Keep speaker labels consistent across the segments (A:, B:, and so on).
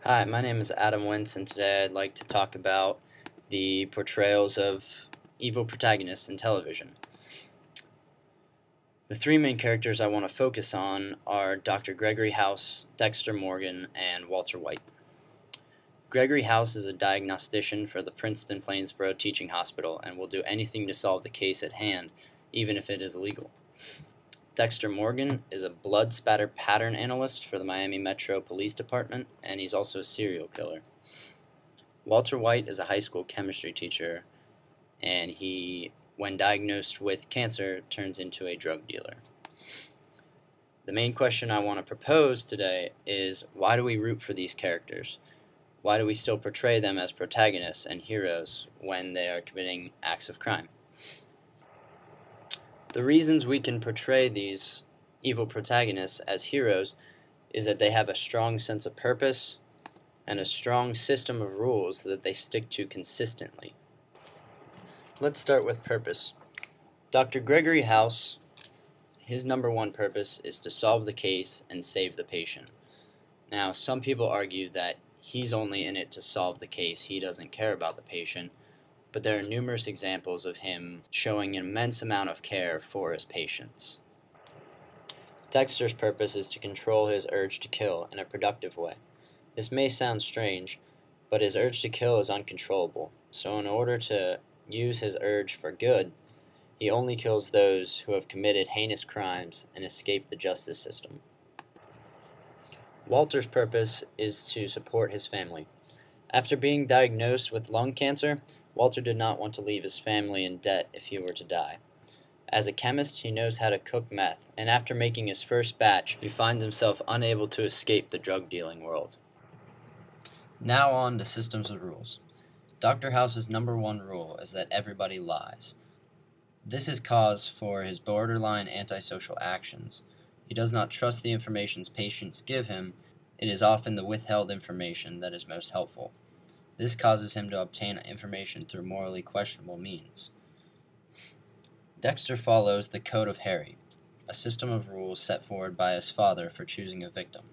A: Hi, my name is Adam Wentz, and today I'd like to talk about the portrayals of evil protagonists in television. The three main characters I want to focus on are Dr. Gregory House, Dexter Morgan, and Walter White. Gregory House is a diagnostician for the Princeton Plainsboro Teaching Hospital and will do anything to solve the case at hand, even if it is illegal. Dexter Morgan is a blood spatter pattern analyst for the Miami Metro Police Department, and he's also a serial killer. Walter White is a high school chemistry teacher, and he, when diagnosed with cancer, turns into a drug dealer. The main question I want to propose today is, why do we root for these characters? Why do we still portray them as protagonists and heroes when they are committing acts of crime? The reasons we can portray these evil protagonists as heroes is that they have a strong sense of purpose and a strong system of rules that they stick to consistently. Let's start with purpose. Dr. Gregory House, his number one purpose is to solve the case and save the patient. Now, some people argue that he's only in it to solve the case, he doesn't care about the patient, but there are numerous examples of him showing an immense amount of care for his patients. Dexter's purpose is to control his urge to kill in a productive way. This may sound strange, but his urge to kill is uncontrollable, so in order to use his urge for good, he only kills those who have committed heinous crimes and escaped the justice system. Walter's purpose is to support his family. After being diagnosed with lung cancer, Walter did not want to leave his family in debt if he were to die. As a chemist, he knows how to cook meth, and after making his first batch, he finds himself unable to escape the drug-dealing world. Now on to systems of rules. Dr. House's number one rule is that everybody lies. This is cause for his borderline antisocial actions. He does not trust the information patients give him. It is often the withheld information that is most helpful. This causes him to obtain information through morally questionable means. Dexter follows the Code of Harry, a system of rules set forward by his father for choosing a victim.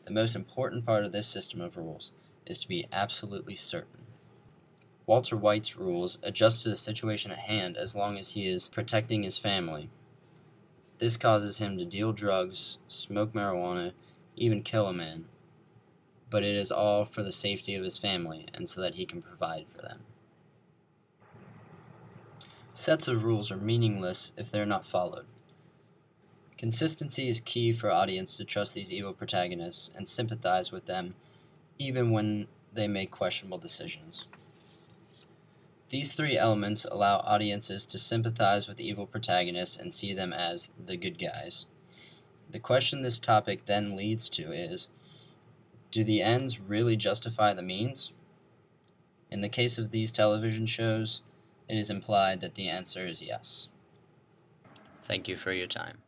A: The most important part of this system of rules is to be absolutely certain. Walter White's rules adjust to the situation at hand as long as he is protecting his family. This causes him to deal drugs, smoke marijuana, even kill a man. But it is all for the safety of his family and so that he can provide for them. Sets of rules are meaningless if they are not followed. Consistency is key for audience to trust these evil protagonists and sympathize with them even when they make questionable decisions. These three elements allow audiences to sympathize with evil protagonists and see them as the good guys. The question this topic then leads to is, do the ends really justify the means? In the case of these television shows, it is implied that the answer is yes. Thank you for your time.